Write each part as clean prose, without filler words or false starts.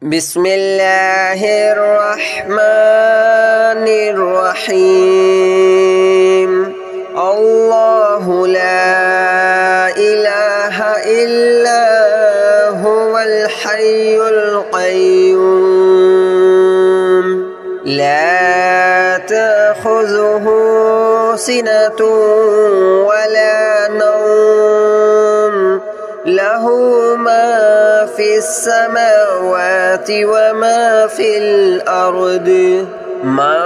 بسم الله الرحمن الرحيم الله لا إله إلا هو الحي القيوم لا تأخذه سنة ولا نوم له ما في السماوات وما في الأرض من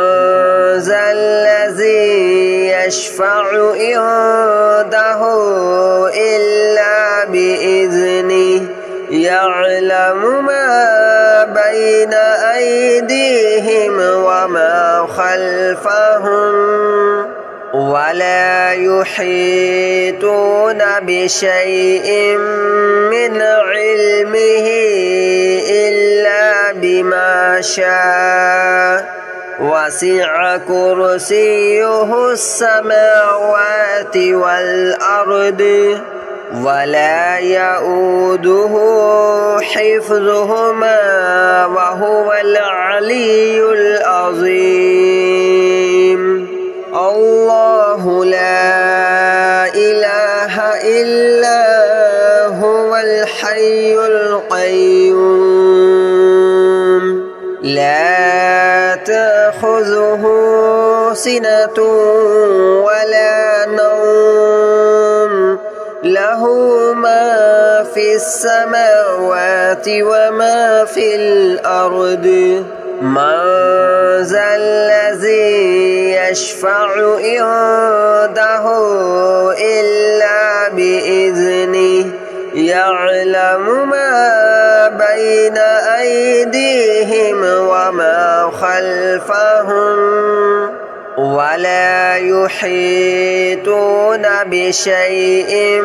ذا الذي يشفع عنده إلا بإذنه يعلم ما بين أيديهم وما خلفهم ولا يحيطون بشيء من علمه إلا بما شاء وسع كرسيه السماوات والأرض ولا يؤوده حفظهما وهو العلي العظيم الله لا إله إلا هو الحي القيوم لا تأخذه سنة ولا نوم له ما في السماوات وما في الأرض من ذا الذي يشفع عنده إلا بإذنه يعلم ما بين أيديهم وما خلفهم ولا يحيطون بشيء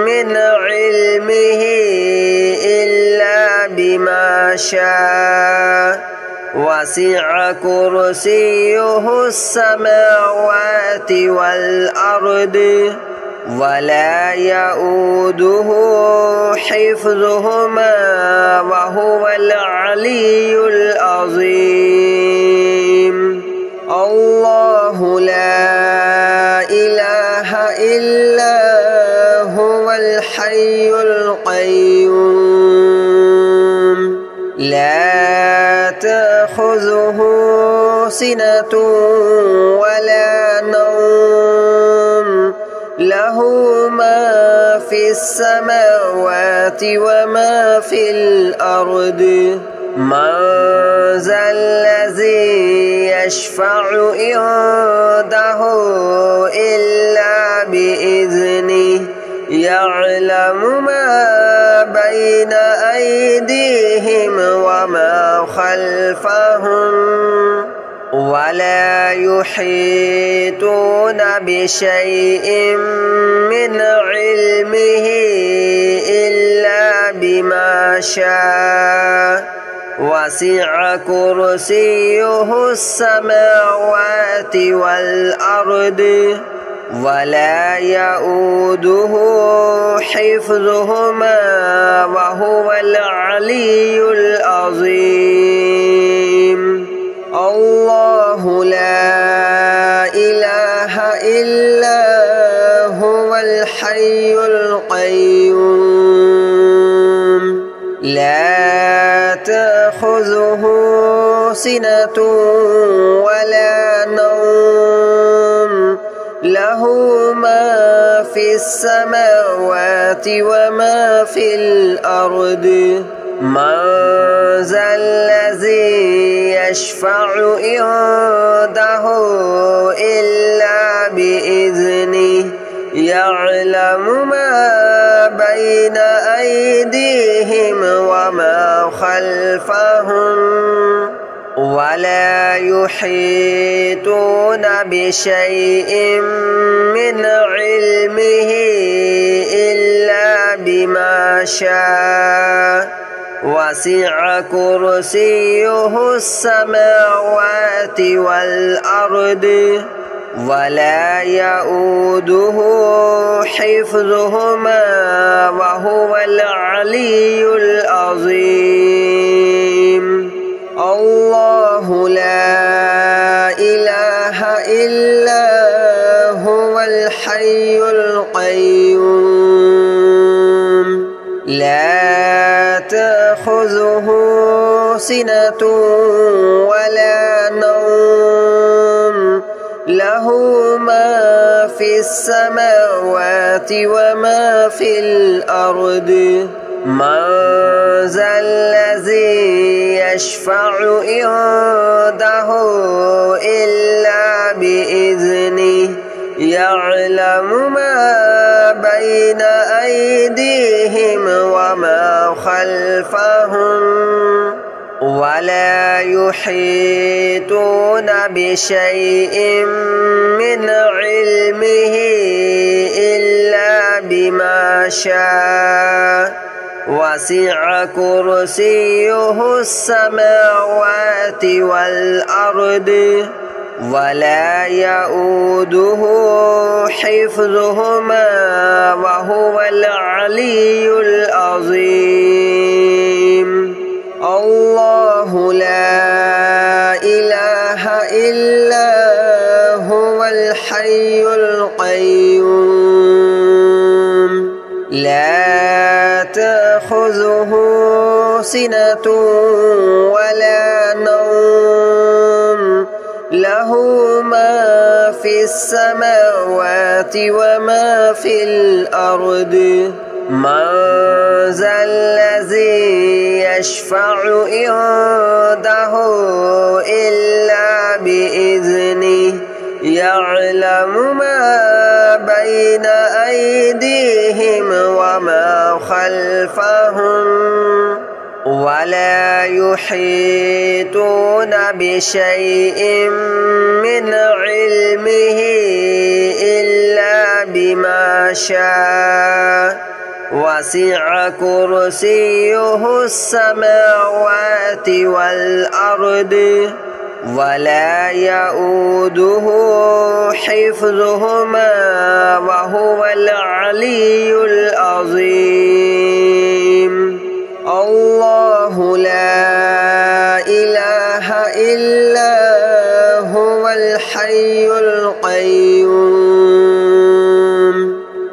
من علمه إلا بما شاء وسع كرسيه السماوات والأرض ولا يؤوده حفظهما وهو العلي العظيم الله لا إله إلا هو الحي القيوم لا تأخذه سنة ولا نوم له ما في السماوات وما في الأرض من ذا الذي يشفع عنده إلا بإذنه يعلم ما بين أيديهم وما خلفهم ولا يحيطون بشيء من علمه إلا بما شاء وسع كرسيه السماوات والأرض ولا يؤوده حفظهما وهو العلي العظيم الله لا إله إلا هو الحي القيوم لا تأخذه سنة ولا نوم له ما في السماوات وما في الأرض من ذا الذي يشفع عنده إلا بإذنه يعلم ما بين أيديهم وما خلفهم ولا يحيطون بشيء من علمه إلا بما شاء وسع كرسيه السماوات والأرض ولا يؤوده حفظهما وهو العلي العظيم. تأخذه سنة ولا نوم له ما في السماوات وما في الأرض من ذا الذي يشفع عنده إلا بإذنه يعلم ما بين أيديهم وما خلفهم ولا يحيطون بشيء من علمه إلا بما شاء وسع كرسيه السماوات والأرض ولا يؤوده حفظهما وهو العلي العظيم الله لا إله إلا هو الحي القيوم لا تأخذه سنة ولا نوم له ما في السماوات وما في الأرض من ذا الذي يشفع عنده إلا بإذنه يعلم ما بين أيديهم وما خلفهم ولا يحيطون بشيء من علمه إلا بما شاء وسع كرسيه السماوات والأرض ولا يؤوده حفظهما وهو العلي العظيم الله لا إله إلا هو الحي القيوم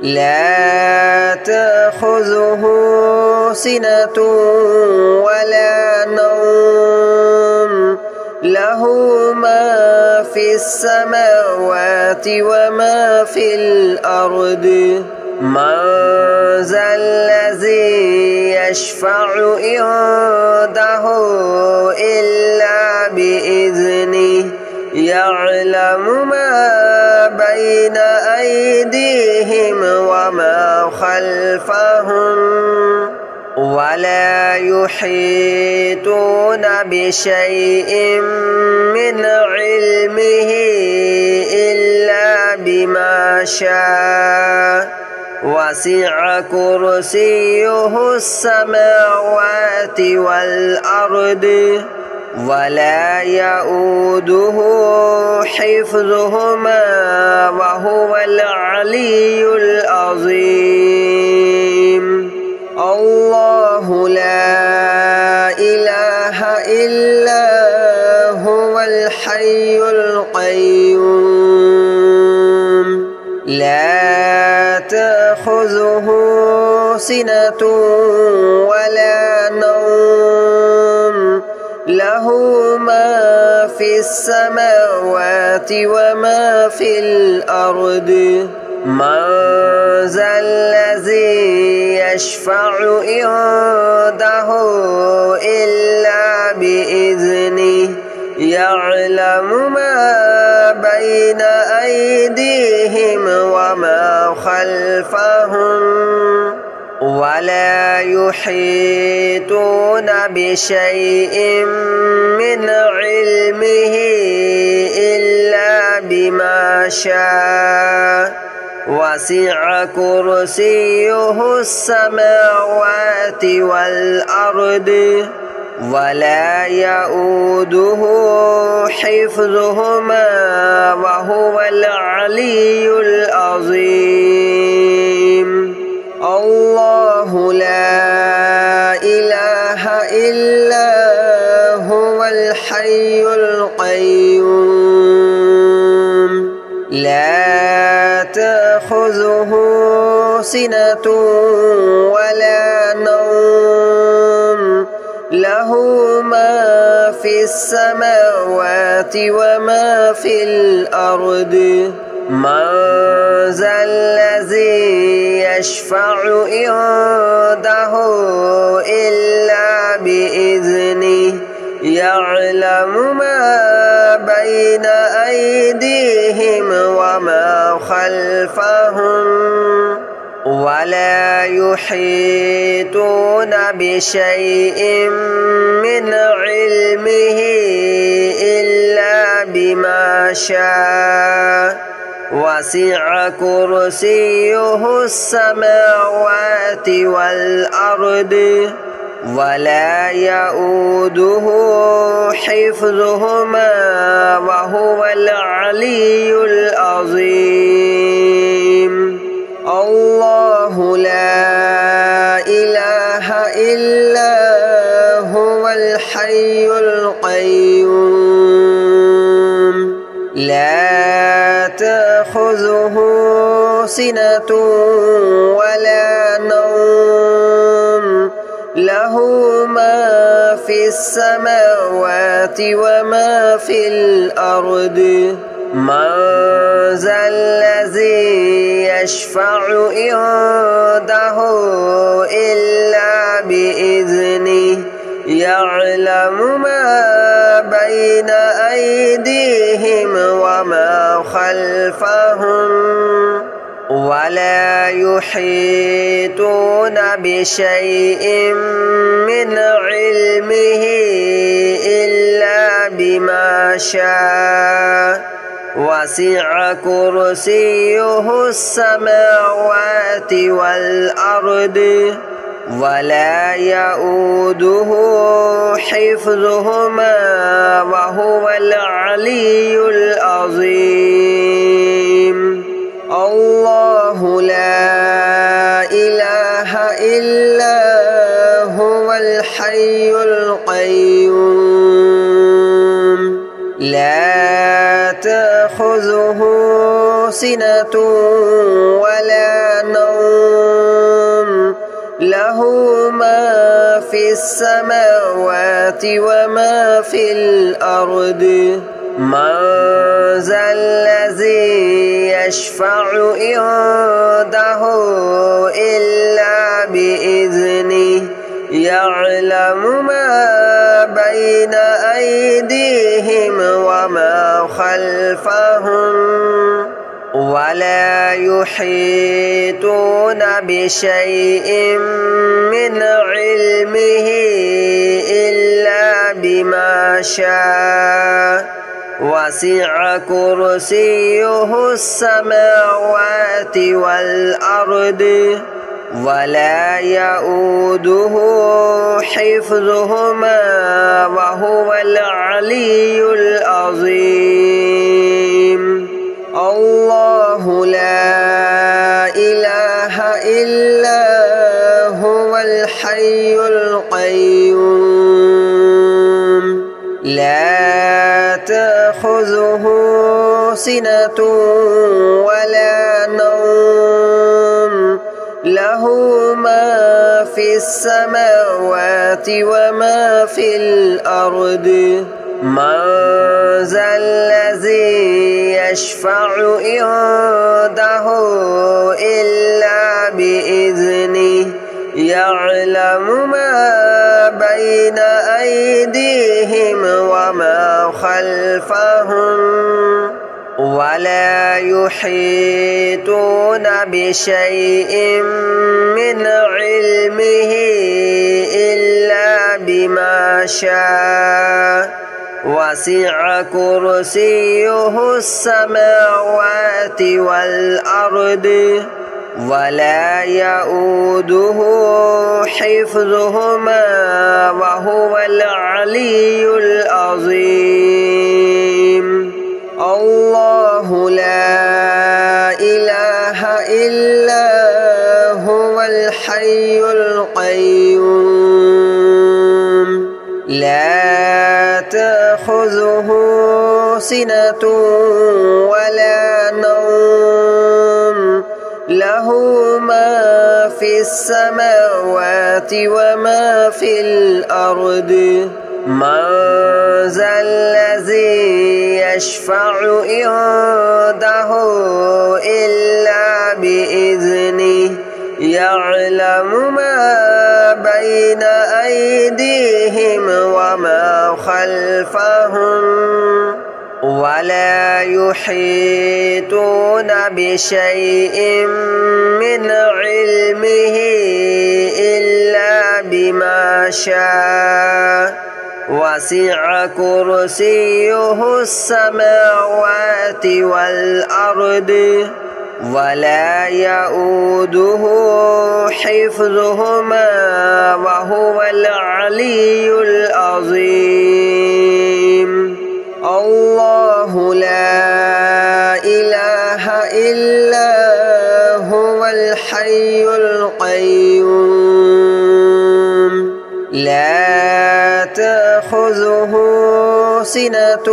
لا تأخذه سنة ولا نوم له ما في السماوات وما في الأرض من ذا الذي يشفع عنده إلا بإذنه يعلم ما بين أيديهم وما خلفهم ولا يحيطون بشيء من علمه إلا بما شاء وسع كرسيه السماوات والأرض ولا يؤوده حفظهما وهو العلي العظيم الله لا إله إلا هو الحي القيوم لا تأخذه سنة ولا نوم له ما في السماوات وما في الأرض من ذا الذي يشفع عنده إلا بإذنه يعلم ما بين أيديهم وما خلفهم ولا يحيطون بشيء من علمه إلا بما شاء وسع كرسيه السماوات والأرض ولا يؤوده حفظهما وهو العلي العظيم الله لا إله إلا هو الحي القيوم لا تأخذه سنة ولا نوم له له ما في السماوات وما في الأرض من ذا الذي يشفع عنده إلا بإذنه يعلم ما بين أيديهم وما خلفهم ولا يحيطون بشيء من علمه إلا بما شاء وسع كرسيه السماوات والأرض ولا يؤوده حفظهما وهو العلي العظيم الله لا إله إلا هو الحي القيوم لا تأخذه سنة ولا نوم له ما في السماوات وما في الأرض من ذا الذي يشفع عنده إلا بإذنه يعلم ما بين أيديهم وما خلفهم ولا يحيطون بشيء من علمه إلا بما شاء وسع كرسيه السماوات والأرض ولا يؤوده حفظهما وهو العلي العظيم الله لا إله إلا هو الحي القيوم لا تأخذه سنة ولا نوم له ما في السماوات وما في الأرض من ذا الذي يشفع عنده إلا بإذنه يعلم ما بين أيديهم وما خلفهم ولا يحيطون بشيء من علمه إلا بما شاء وسع كرسيه السماوات والأرض ولا يؤوده حفظهما وهو العلي العظيم الله لا إله إلا هو الحي القيوم لا تأخذه سنة ولا نوم له ما في السماوات وما في الأرض من ذا الذي يشفع عنده إلا بإذنه يعلم ما بين أيديهم وما خلفهم ولا يحيطون بشيء من علمه إلا بما شاء وسع كرسيه السماوات والأرض ولا يؤوده حفظهما وهو العلي العظيم الله لا إله إلا هو الحي القيوم لا تأخذه سنة ولا نوم له ما في السماوات وما في الأرض من ذا الذي يشفع عنده إلا بإذنه يعلم ما بين أيديهم وما خلفهم ولا يحيطون بشيء من علمه إلا بما شاء وسع كرسيه السماوات والأرض ولا يؤوده حفظهما وهو العلي العظيم الله لا إله إلا هو الحي القيوم لا تأخذه سنة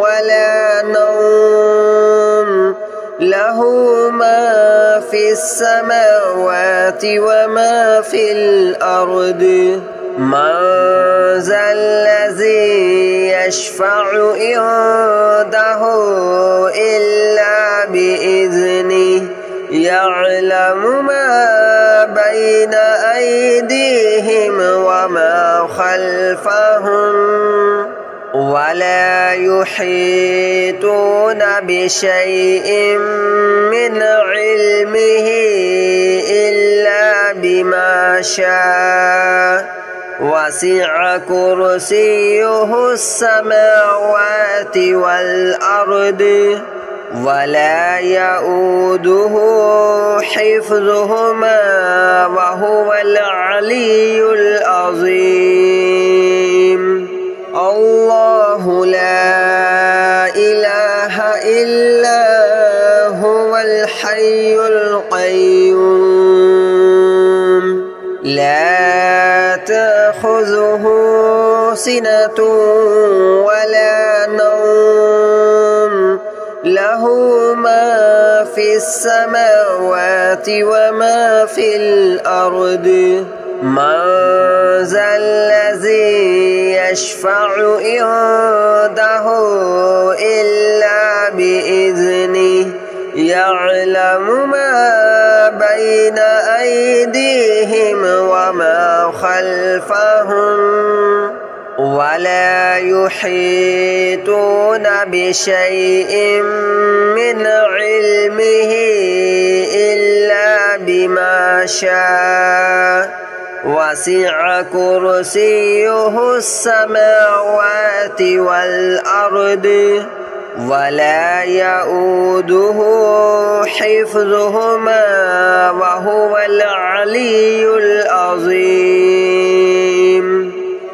ولا نوم له ما في السماوات وما في الأرض من ذا الذي يشفع عنده إلا بإذنه يعلم ما بين أيديهم وما خلفهم ولا يحيطون بشيء من علمه إلا بما شاء وسع كرسيه السماوات والأرض ولا يؤوده حفظهما وهو العلي العظيم الله لا إله إلا هو الحي القيوم لا تأخذه سنة ولا نوم له ما في السماوات وما في الأرض من ذا الذي يشفع عنده إلا بإذنه يعلم ما بين أيديهم وما خلفهم ولا يحيطون بشيء من علمه إلا بما شاء وسع كرسيه السماوات والأرض ولا يؤوده حفظهما وهو العلي العظيم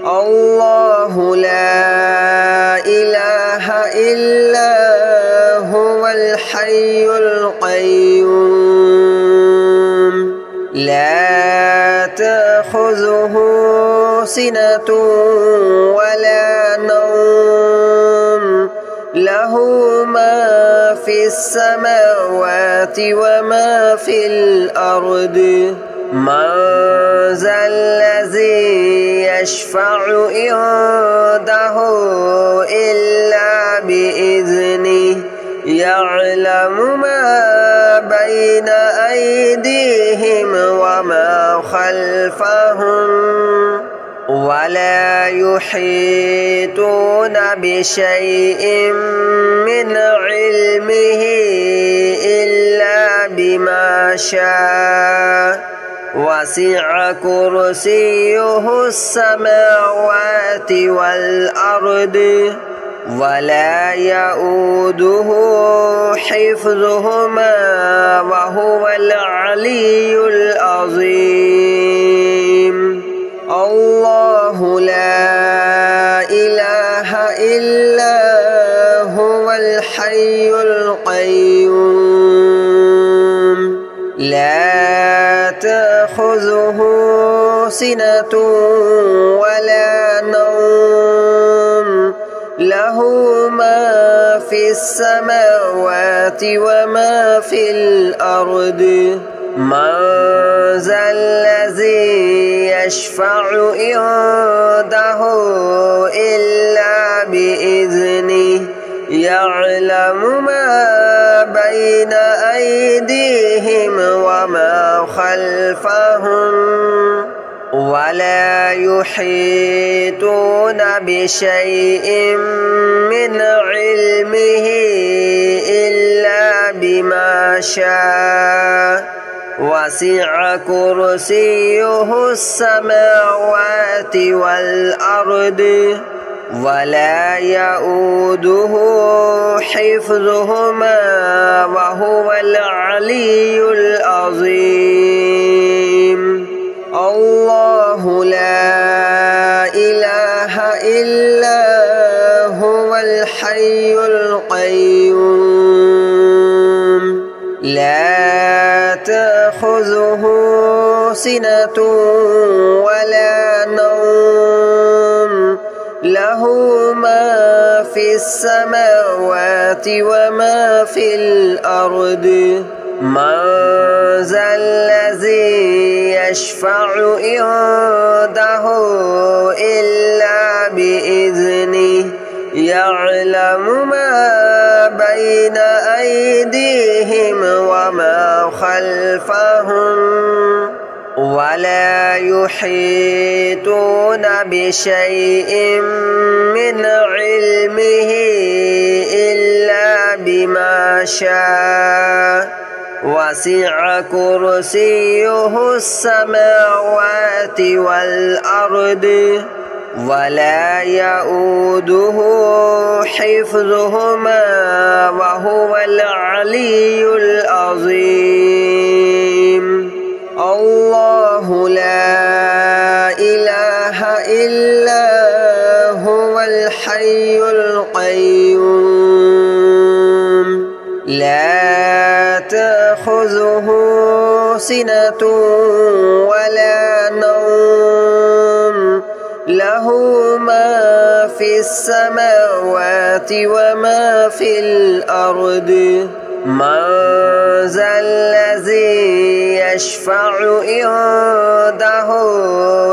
الله لا إله إلا هو الحي القيوم لا تأخذه سنة ولا نوم له ما في السماوات وما في الأرض من ذا الذي يشفع عنده إلا بإذنه يعلم ما بين أيديهم وما خلفهم ولا يحيطون بشيء من علمه إلا بما شاء وسع كرسيه السماوات والأرض ولا يؤوده حفظهما وهو العلي العظيم الله لا إله إلا هو الحي القيوم لا تأخذه سنة ولا نوم له ما في السماوات وما في الأرض من ذا الذي يشفع عنده إلا بإذنه يعلم ما بين أيديهم وما خلفهم ولا يحيطون بشيء من علمه إلا بما شاء وسع كرسيه السماوات والأرض ولا يؤوده حفظهما وهو العلي العظيم الله لا إله إلا هو الحي القيوم لا تأخذه سنة ولا نوم له ما في السماوات وما في الأرض من ذا الذي يشفع عنده إلا بإذنه يعلم ما بين أيديهم وما خلفهم ولا يحيطون بشيء من علمه إلا بما شاء وسع كرسيه السماوات والأرض ولا يؤوده حفظهما وهو العلي العظيم الله لا إله إلا هو الحي القيوم لا تأخذه سنة ولا نوم له ما في السماوات وما في الأرض من ذا الذي يشفع عنده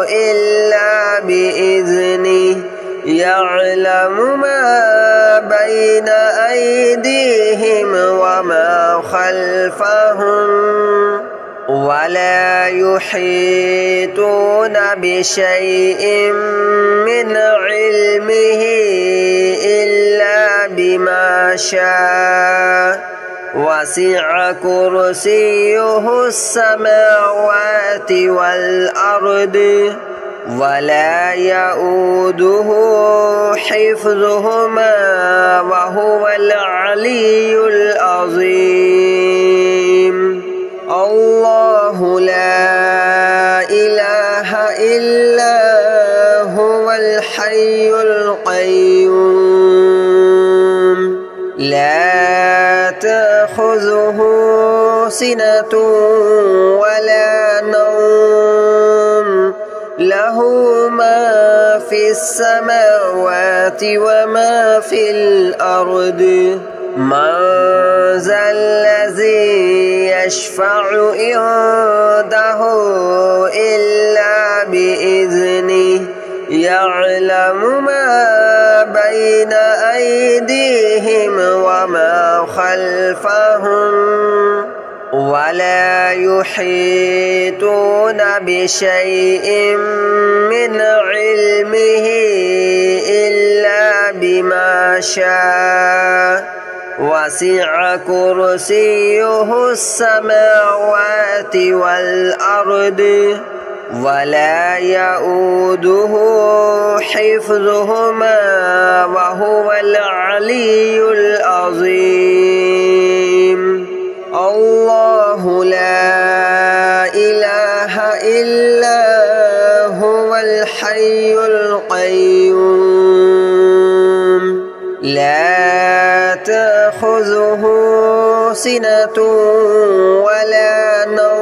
إلا بإذنه يعلم ما بين أيديهم وما خلفهم ولا يحيطون بشيء من علمه إلا بما شاء وسع كرسيه السماوات والأرض ولا يؤوده حفظهما وهو العلي العظيم الله لا إله إلا هو الحي القيوم لا تأخذه سنة ولا نوم له ما في السماوات وما في الأرض من ذا الذي يشفع عنده إلا بإذنه يعلم ما بين أيديهم وما خلفهم ولا يحيطون بشيء من علمه إلا بما شاء وسع كرسيه السماوات والأرض ولا يؤوده حفظهما وهو العلي العظيم الله لا إله إلا هو الحي القيوم لا تأخذه سنة ولا نوم